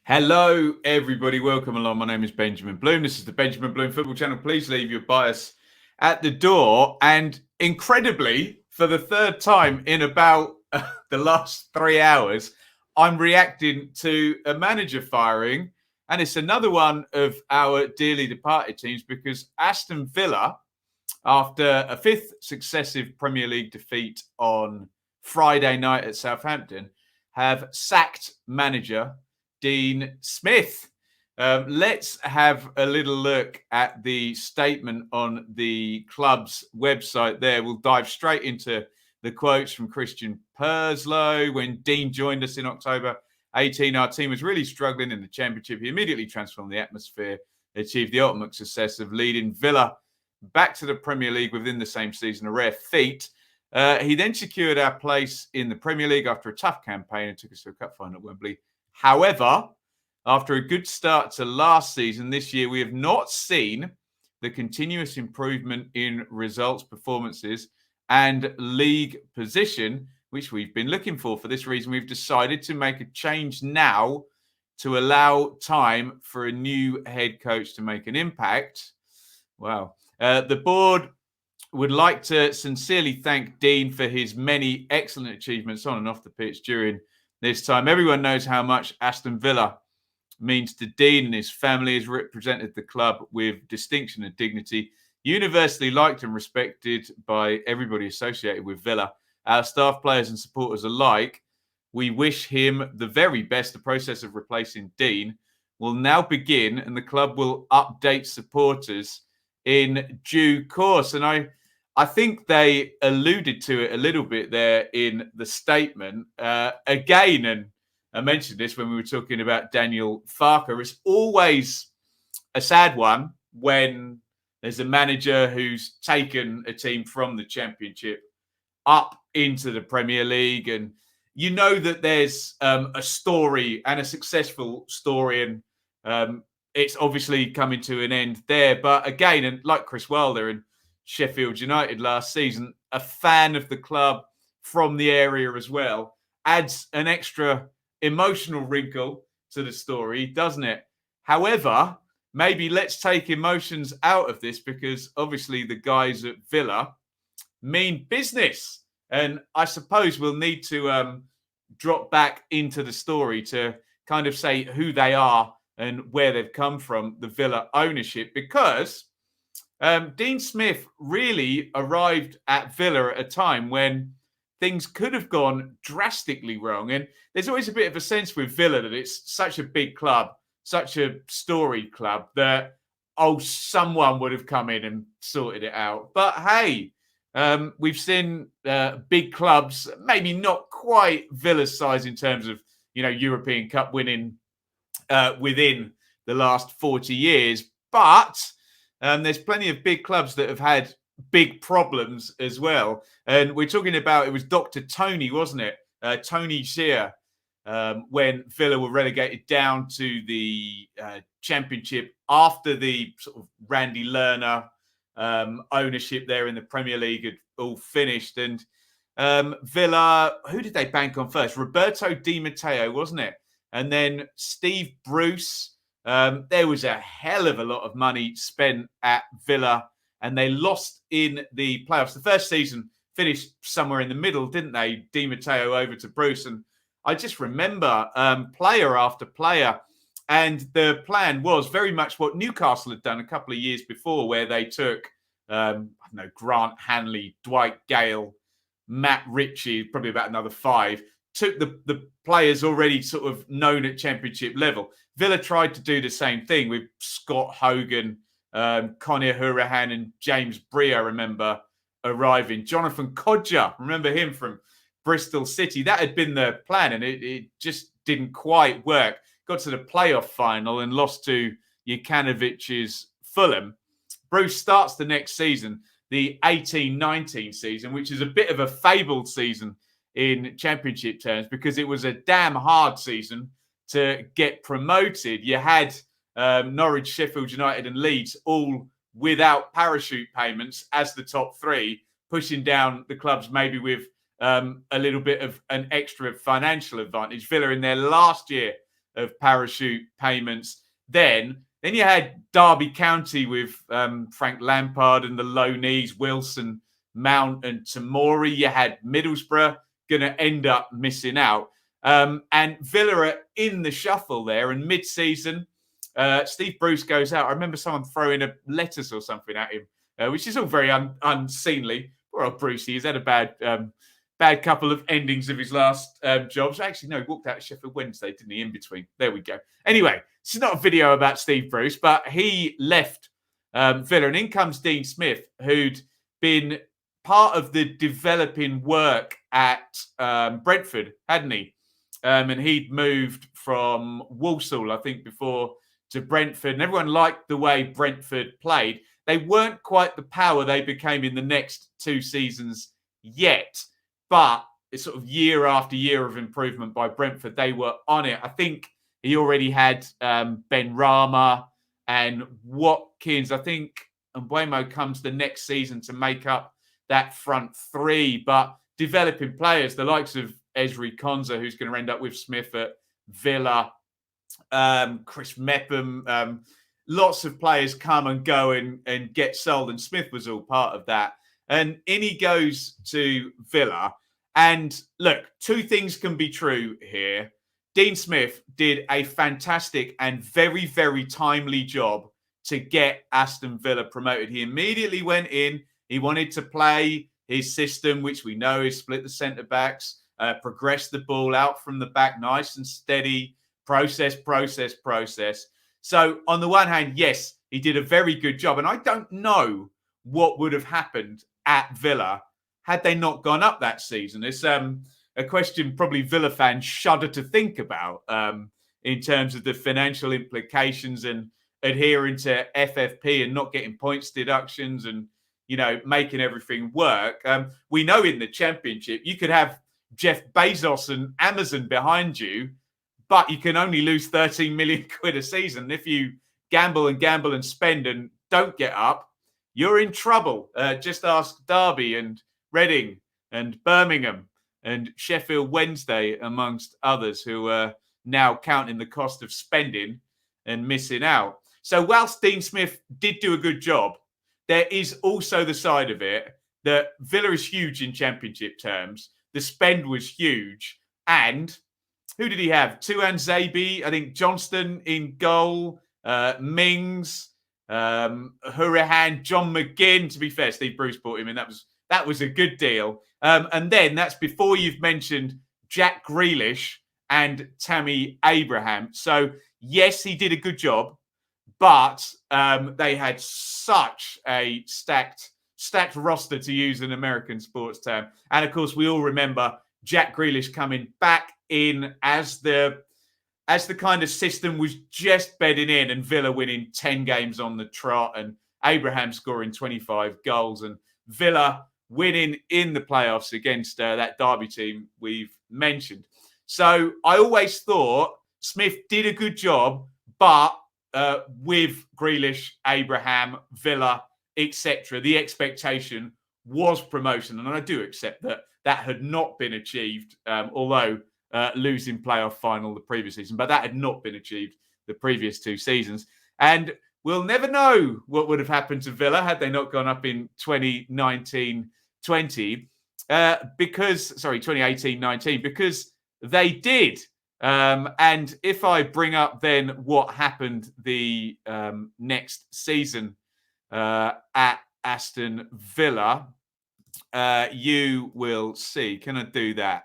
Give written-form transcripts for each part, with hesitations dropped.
Hello, everybody. Welcome along. My name is Benjamin Bloom. This is the Benjamin Bloom Football Channel. Please leave your bias at the door. And incredibly, for the third time in about the last 3 hours, I'm reacting to a manager firing. And it's another one of our dearly departed teams because Aston Villa, after a fifth successive Premier League defeat on Friday night at Southampton, have sacked manager Dean Smith. Let's have a little look at the statement on the club's website there. We'll dive straight into the quotes from Christian Purslow. When Dean joined us in October 18, our team was really struggling in the Championship. He immediately transformed the atmosphere, achieved the ultimate success of leading Villa back to the Premier League within the same season, a rare feat. He then secured our place in the Premier League after a tough campaign and took us to a cup final at Wembley. However, after a good start to last season, this year we have not seen the continuous improvement in results, performances, and league position, which we've been looking for. For this reason, we've decided to make a change now to allow time for a new head coach to make an impact. Wow. The board would like to sincerely thank Dean for his many excellent achievements on and off the pitch during this time. Everyone knows how much Aston Villa means to Dean, and his family has represented the club with distinction and dignity, universally liked and respected by everybody associated with Villa, our staff, players and supporters alike. We wish him the very best. The process of replacing Dean will now begin, and the club will update supporters in due course. And I think they alluded to it a little bit there in the statement. Again, and I mentioned this when we were talking about Daniel Farke, it's always a sad one when there's a manager who's taken a team from the Championship up into the Premier League. And you know that there's a story and a successful story, and it's obviously coming to an end there. But again, and like Chris Wilder and Sheffield United last season, a fan of the club from the area as well, adds an extra emotional wrinkle to the story, doesn't it? However, maybe let's take emotions out of this because obviously the guys at Villa mean business. And I suppose we'll need to drop back into the story to kind of say who they are and where they've come from, the Villa ownership, because Dean Smith really arrived at Villa at a time when things could have gone drastically wrong. And there's always a bit of a sense with Villa that it's such a big club, such a storied club that, someone would have come in and sorted it out. But hey, we've seen big clubs, maybe not quite Villa's size in terms of, European Cup winning within the last 40 years. But there's plenty of big clubs that have had big problems as well. And we're talking about, it was Dr. Tony, wasn't it? Tony Shearer, when Villa were relegated down to the Championship after the sort of Randy Lerner ownership there in the Premier League had all finished. And Villa, who did they bank on first? Roberto Di Matteo, wasn't it? And then Steve Bruce. There was a hell of a lot of money spent at Villa, and they lost in the playoffs. The first season finished somewhere in the middle, didn't they? Di Matteo over to Bruce. And I just remember player after player. And the plan was very much what Newcastle had done a couple of years before, where they took, Grant Hanley, Dwight Gale, Matt Ritchie, probably about another 5, took the players already sort of known at Championship level. Villa tried to do the same thing with Scott Hogan, Conor Hourihane and James Bree, I remember arriving. Jonathan Kodjia, remember him from Bristol City. That had been the plan, and it just didn't quite work. Got to the playoff final and lost to Jukanovic's Fulham. Bruce starts the next season, the 18-19 season, which is a bit of a fabled season in Championship terms because it was a damn hard season to get promoted. You had Norwich, Sheffield United and Leeds all without parachute payments as the top 3, pushing down the clubs maybe with a little bit of an extra financial advantage. Villa in their last year of parachute payments then. Then you had Derby County with Frank Lampard and the low knees, Wilson, Mount and Tamori. You had Middlesbrough going to end up missing out. And Villa are in the shuffle there. And mid-season, Steve Bruce goes out. I remember someone throwing a lettuce or something at him, which is all very unseemly. Poor old Brucey. He's had a bad couple of endings of his last jobs. Actually, no, he walked out of Sheffield Wednesday, didn't he, in between? There we go. Anyway, this is not a video about Steve Bruce, but he left Villa. And in comes Dean Smith, who'd been part of the developing work at Brentford, hadn't he? And he'd moved from Walsall, I think, before to Brentford. And everyone liked the way Brentford played. They weren't quite the power they became in the next 2 seasons yet. But it's sort of year after year of improvement by Brentford. They were on it. I think he already had Ben Rama and Watkins. I think Mbeumo comes the next season to make up that front three. But developing players, the likes of Ezri Konsa, who's going to end up with Smith at Villa, Chris Mepham, lots of players come and go and get sold. And Smith was all part of that. And in he goes to Villa. And look, 2 things can be true here. Dean Smith did a fantastic and very, very timely job to get Aston Villa promoted. He immediately went in. He wanted to play his system, which we know is split the centre-backs, progress the ball out from the back, nice and steady, process. So on the one hand, yes, he did a very good job. And I don't know what would have happened at Villa had they not gone up that season. It's a question probably Villa fans shudder to think about in terms of the financial implications and adhering to FFP and not getting points deductions and, you know, making everything work. We know in the Championship, you could have Jeff Bezos and Amazon behind you, but you can only lose 13 million quid a season. If you gamble and spend and don't get up, you're in trouble. Just ask Derby and Reading and Birmingham and Sheffield Wednesday, amongst others, who are now counting the cost of spending and missing out. So whilst Dean Smith did do a good job, there is also the side of it that Villa is huge in Championship terms. The spend was huge. And who did he have? Tuan Zabi, I think Johnston in goal, Mings, Hurahan, John McGinn. To be fair, Steve Bruce brought him in. That was a good deal. And then that's before you've mentioned Jack Grealish and Tammy Abraham. So yes, he did a good job, but they had such a stacked roster, to use an American sports term. And of course, we all remember Jack Grealish coming back in as the kind of system was just bedding in, and Villa winning 10 games on the trot, and Abraham scoring 25 goals, and Villa winning in the playoffs against that Derby team we've mentioned. So I always thought Smith did a good job, but with Grealish, Abraham, Villa, etc., the expectation was promotion. And I do accept that had not been achieved, although losing playoff final the previous season, but that had not been achieved the previous 2 seasons. And we'll never know what would have happened to Villa had they not gone up in 2019-20, because 2018-19, because they did. And if I bring up then what happened the next season at Aston Villa, you will see. Can I do that?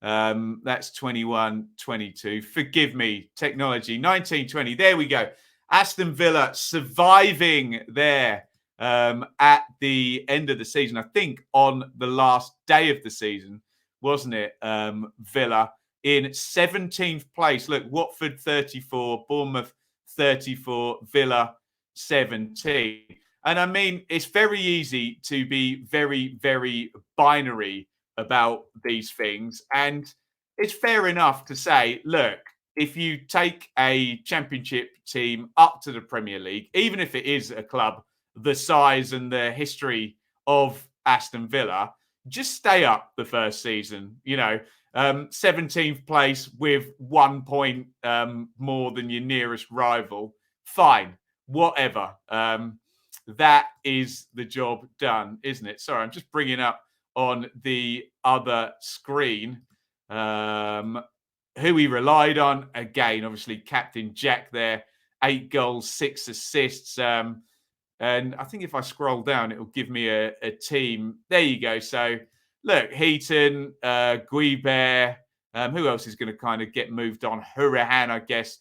That's 21-22. Forgive me, technology. 19-20. There we go. Aston Villa surviving there at the end of the season. I think on the last day of the season, wasn't it? Villa in 17th place. Look, Watford 34, Bournemouth 34, Villa 17. And I mean, it's very easy to be very, very binary about these things. And it's fair enough to say, look, if you take a Championship team up to the Premier League, even if it is a club the size and the history of Aston Villa, just stay up the first season. You know, 17th place with 1 point more than your nearest rival. Fine, whatever. That is the job done, isn't it? Sorry, I'm just bringing up on the other screen who he relied on. Again, obviously, Captain Jack there, 8 goals, 6 assists. And I think if I scroll down, it will give me a team. There you go. So, look, Heaton, Guibert. Who else is going to kind of get moved on? Hurahan, I guess.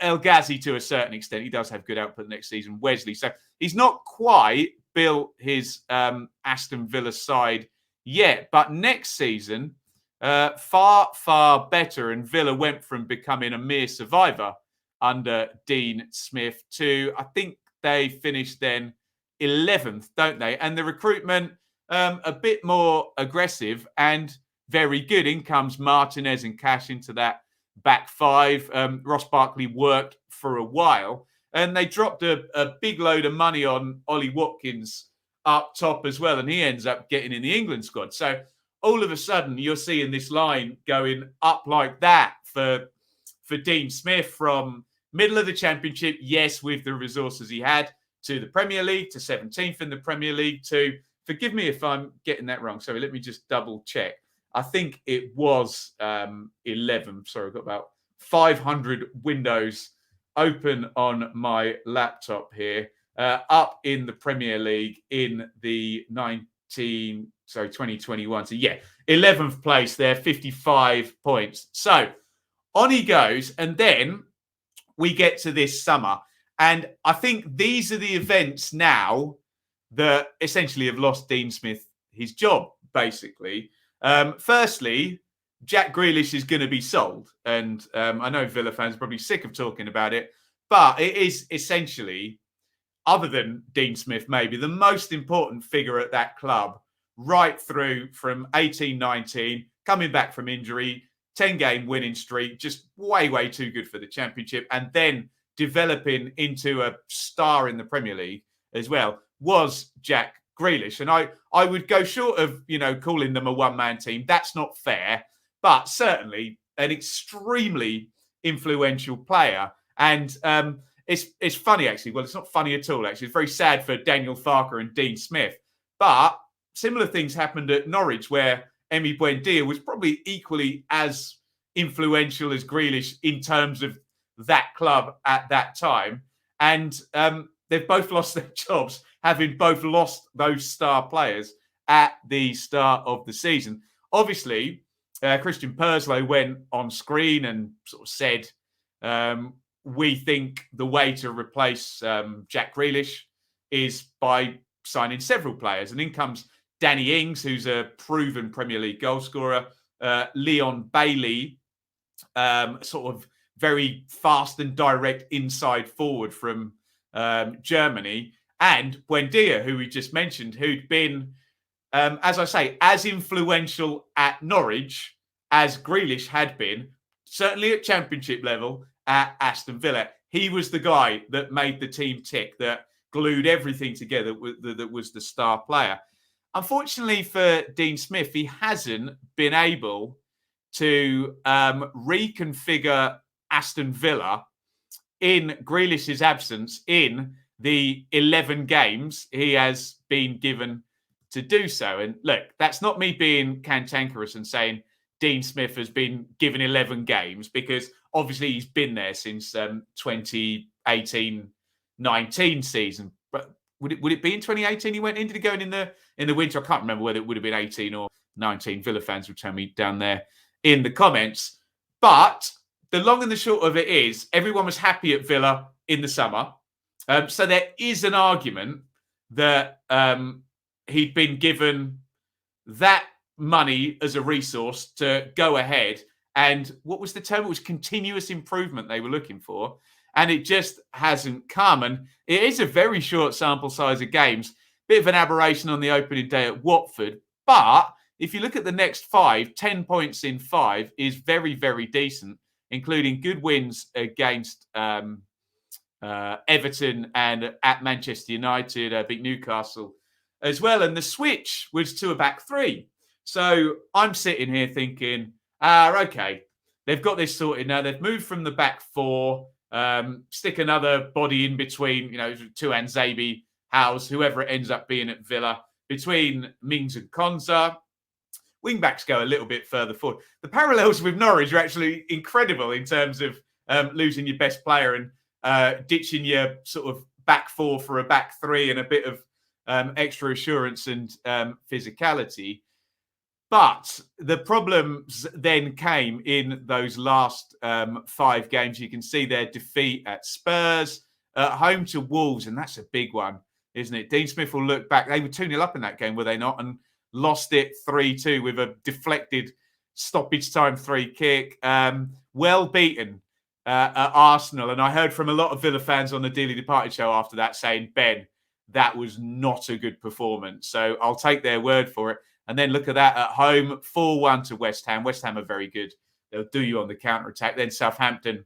El Ghazi to a certain extent. He does have good output next season. Wesley. So he's not quite built his Aston Villa side yet. But next season, far, far better. And Villa went from becoming a mere survivor under Dean Smith to, I think they finished then 11th, don't they? And the recruitment a bit more aggressive and very good. In comes Martinez and Cash into that back five. Ross Barkley worked for a while, and they dropped a big load of money on Ollie Watkins up top as well, and he ends up getting in the England squad. So all of a sudden, you're seeing this line going up like that for Dean Smith from middle of the Championship, yes, with the resources he had, to the Premier League, to 17th in the Premier League, to, forgive me if I'm getting that wrong, sorry, let me just double check. I think it was 11. Sorry, I've got about 500 windows open on my laptop here. Up in the Premier League in the 2021. So yeah, 11th place there, 55 points. So on he goes, and then we get to this summer. And I think these are the events now that essentially have lost Dean Smith his job, basically. Firstly, Jack Grealish is going to be sold. And I know Villa fans are probably sick of talking about it, but it is essentially, other than Dean Smith, maybe the most important figure at that club right through from 18-19, coming back from injury, 10-game winning streak, just way, way too good for the Championship, and then developing into a star in the Premier League as well, was Jack Grealish. And I would go short of, calling them a one-man team. That's not fair, but certainly an extremely influential player. And it's funny, actually. Well, it's not funny at all, actually. It's very sad for Daniel Farke and Dean Smith. But similar things happened at Norwich, where Emi Buendia was probably equally as influential as Grealish in terms of that club at that time. And they've both lost their jobs, having both lost those star players at the start of the season. Obviously, Christian Purslow went on screen and sort of said, we think the way to replace Jack Grealish is by signing several players. And in comes Danny Ings, who's a proven Premier League goalscorer, Leon Bailey, sort of very fast and direct inside forward from Germany, and Buendia, who we just mentioned, who'd been, as I say, as influential at Norwich as Grealish had been, certainly at Championship level at Aston Villa. He was the guy that made the team tick, that glued everything together, that was the star player. Unfortunately for Dean Smith, he hasn't been able to reconfigure Aston Villa in Grealish's absence in the 11 games he has been given to do so. And look, that's not me being cantankerous and saying Dean Smith has been given 11 games, because obviously he's been there since 2018-19 season. But would it be in 2018 he went in? Did he go in the winter? I can't remember whether it would have been 18 or 19. Villa fans will tell me down there in the comments. But the long and the short of it is, everyone was happy at Villa in the summer. So there is an argument that he'd been given that money as a resource to go ahead. And what was the term? It was continuous improvement they were looking for. And it just hasn't come. And it is a very short sample size of games. Bit of an aberration on the opening day at Watford. But if you look at the next 5, 10 points in 5 is very, very decent, including good wins against Everton and at Manchester United, beat Newcastle as well. And the switch was to a back 3. So I'm sitting here thinking, okay, they've got this sorted now. They've moved from the back four, stick another body in between, Tuan Zabi, Howes, whoever it ends up being at Villa, between Mings and Konza. Wing-backs go a little bit further forward. The parallels with Norwich are actually incredible in terms of losing your best player and ditching your sort of back four for a back three and a bit of extra assurance and physicality. But the problems then came in those last 5 games. You can see their defeat at Spurs, at home to Wolves, and that's a big one, isn't it? Dean Smith will look back. They were 2-0 up in that game, were they not? And lost it 3-2 with a deflected stoppage time free kick. Well beaten at Arsenal. And I heard from a lot of Villa fans on the Dearly Departed show after that saying, Ben, that was not a good performance. So I'll take their word for it. And then look at that at home, 4-1 to West Ham. West Ham are very good. They'll do you on the counter-attack. Then Southampton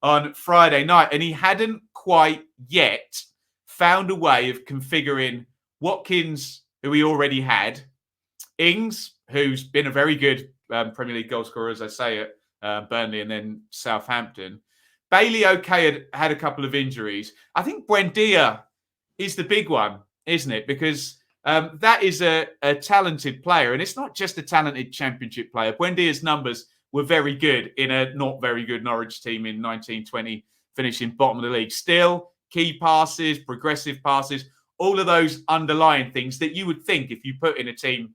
on Friday night. And he hadn't quite yet found a way of configuring Watkins, who he already had, Ings, who's been a very good Premier League goalscorer, as I say, at Burnley and then Southampton. Bailey, okay, had a couple of injuries. I think Buendia is the big one, isn't it? Because that is a talented player. And it's not just a talented championship player. Buendia's numbers were very good in a not very good Norwich team in 1920, finishing bottom of the league. Still, key passes, progressive passes, all of those underlying things that you would think if you put in a team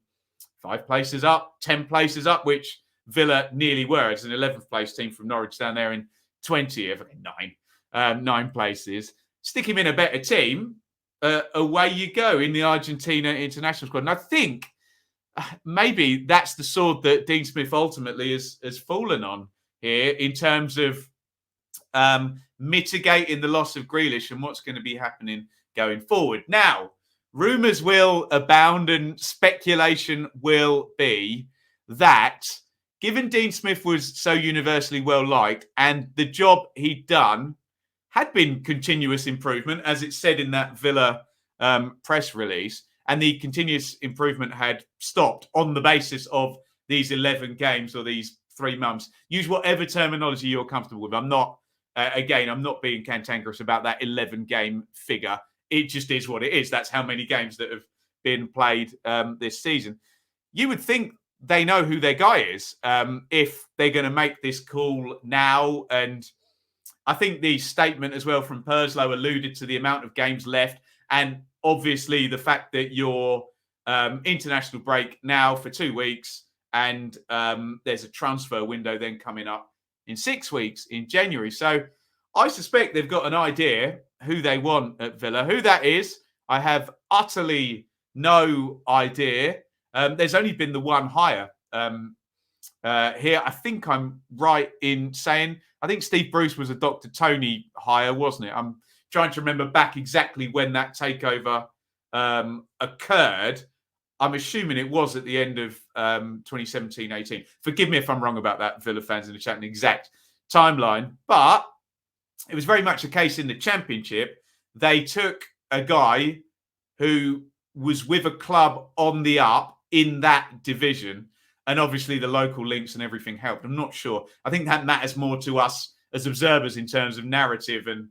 5 places up, 10 places up, which Villa nearly were. It's an 11th place team from Norwich down there in 20th, 9 places. Stick him in a better team, away you go in the Argentina international squad. And I think maybe that's the sword that Dean Smith ultimately has fallen on here in terms of mitigating the loss of Grealish and what's going to be happening going forward. Now, rumours will abound and speculation will be that given Dean Smith was so universally well liked and the job he'd done had been continuous improvement, as it said in that Villa press release, and the continuous improvement had stopped on the basis of these 11 games or these 3 months. Use whatever terminology you're comfortable with. I'm not being cantankerous about that 11-game figure. It just is what it is. That's how many games that have been played this season. You would think they know who their guy is if they're going to make this call now. And I think the statement as well from Purslow alluded to the amount of games left and obviously the fact that your international break now for 2 weeks and there's a transfer window then coming up in 6 weeks in January. So I suspect they've got an idea who they want at Villa. Who that is, I have utterly no idea. There's only been the one hire here. I think I'm right in saying, I think Steve Bruce was a Dr. Tony hire, wasn't it? I'm trying to remember back exactly when that takeover occurred. I'm assuming it was at the end of 2017-18. Forgive me if I'm wrong about that, Villa fans in the chat, an exact timeline. But it was very much a case in the Championship. They took a guy who was with a club on the up in that division. And obviously the local links and everything helped. I'm not sure. I think that matters more to us as observers in terms of narrative and,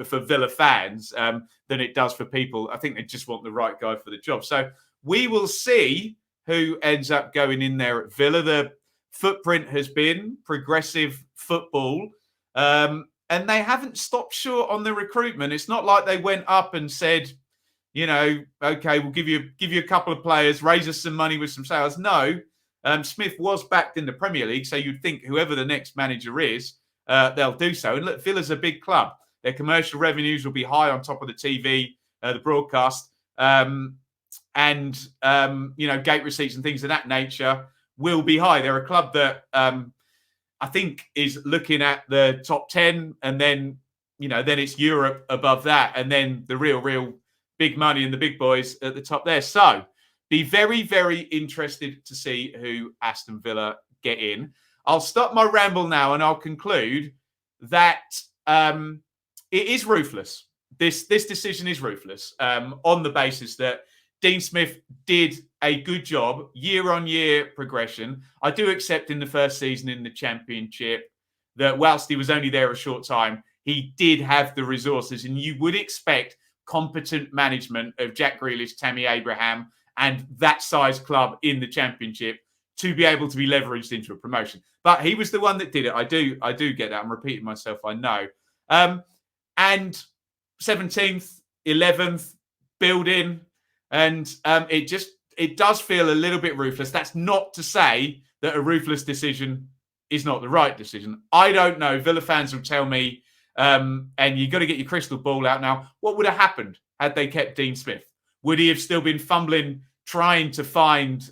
for Villa fans than it does for people. I think they just want the right guy for the job. So we will see who ends up going in there at Villa. The footprint has been progressive football. And they haven't stopped short on the recruitment. It's not like they went up and said, okay, we'll give you a couple of players, raise us some money with some sales. No, Smith was backed in the Premier League, so you'd think whoever the next manager is, they'll do so. And look, Villa's a big club. Their commercial revenues will be high on top of the TV, the broadcast, and gate receipts and things of that nature will be high. They're a club that I think is looking at the top 10, and then then it's Europe above that, and then the real big money and the big boys at the top there. So be very, very interested to see who Aston Villa get in. I'll stop my ramble now and I'll conclude that it is ruthless. This decision is ruthless on the basis that Dean Smith did a good job, year-on-year progression. I do accept in the first season in the Championship that whilst he was only there a short time, he did have the resources, and you would expect competent management of Jack Grealish, Tammy Abraham, and that size club in the Championship to be able to be leveraged into a promotion. But he was the one that did it. I do get that. I'm repeating myself, I know. And 17th, 11th, building, and it does feel a little bit ruthless. That's not to say that a ruthless decision is not the right decision. I don't know. Villa fans will tell me, and you've got to get your crystal ball out now. What would have happened had they kept Dean Smith? Would he have still been fumbling, trying to find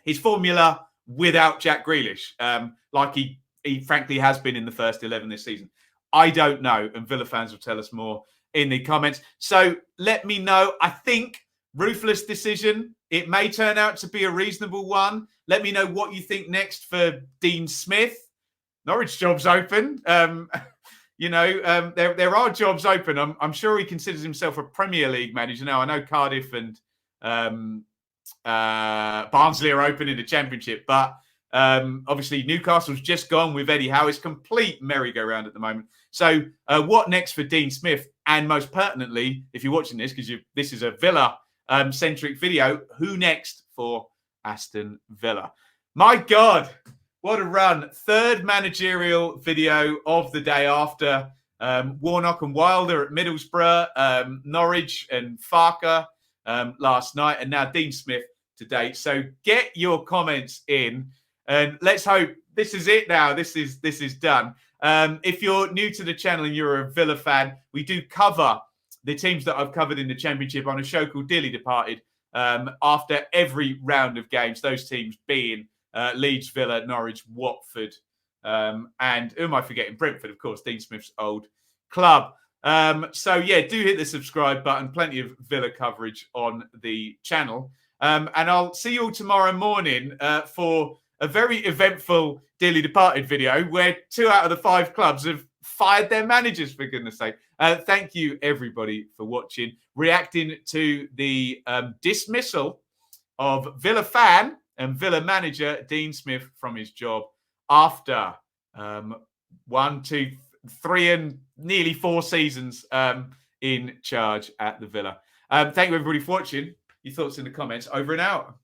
his formula without Jack Grealish, like he frankly has been in the first 11 this season? I don't know, and Villa fans will tell us more in the comments. So let me know. I think ruthless decision. It may turn out to be a reasonable one. Let me know what you think next for Dean Smith. Norwich job's open. There are jobs open. I'm sure he considers himself a Premier League manager now. I know Cardiff and Barnsley are open in the Championship, but obviously Newcastle's just gone with Eddie Howe. It's complete merry-go-round at the moment. So what next for Dean Smith? And most pertinently, if you're watching this, because this is a Villa-centric video, who next for Aston Villa? My God, what a run. Third managerial video of the day after Warnock and Wilder at Middlesbrough, Norwich and Farke last night, and now Dean Smith today. So get your comments in, and let's hope this is it now. This is done. If you're new to the channel and you're a Villa fan, we do cover the teams that I've covered in the Championship on a show called Dearly Departed after every round of games, those teams being Leeds, Villa, Norwich, Watford, and who am I forgetting? Brentford, of course, Dean Smith's old club. So, yeah, do hit the subscribe button. Plenty of Villa coverage on the channel. And I'll see you all tomorrow morning for a very eventful Dearly Departed video where 2 out of the 5 clubs have fired their managers, for goodness sake. Thank you, everybody, for watching. Reacting to the dismissal of Villa fan and Villa manager Dean Smith from his job after 1, 2, 3 and nearly 4 seasons in charge at the Villa. Thank you, everybody, for watching. Your thoughts in the comments. Over and out.